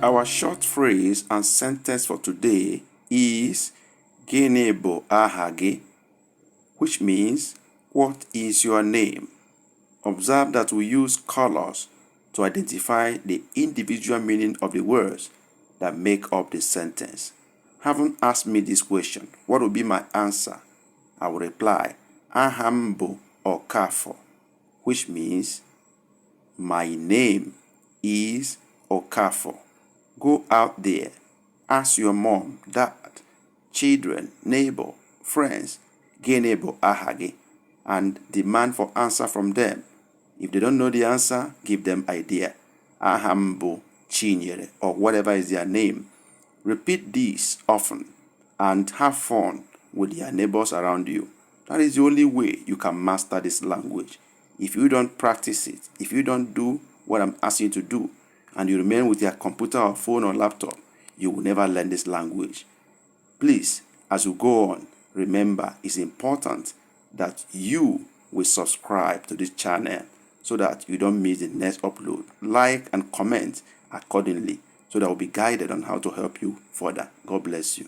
Our short phrase and sentence for today is Gịnị bụ aha gị, which means what is your name? Observe that we use colors to identify the individual meaning of the words that make up the sentence. Having asked me this question, what will be my answer? I will reply, Aha m bụ Okafọ, which means my name is Okafọ. Go out there, ask your mom, dad, children, neighbor, friends, Gịnị bụ aha gị, and demand for answer from them. If they don't know the answer, give them idea. Aha m bụ Chinyere, or whatever is their name. Repeat this often and have fun with your neighbors around you. That is the only way you can master this language. If you don't practice it, if you don't do what I'm asking you to do, and you remain with your computer or phone or laptop, you will never learn this language. Please, as you go on, remember it's important that you will subscribe to this channel so that you don't miss the next upload. Like and comment accordingly so that we'll be guided on how to help you further. God bless you.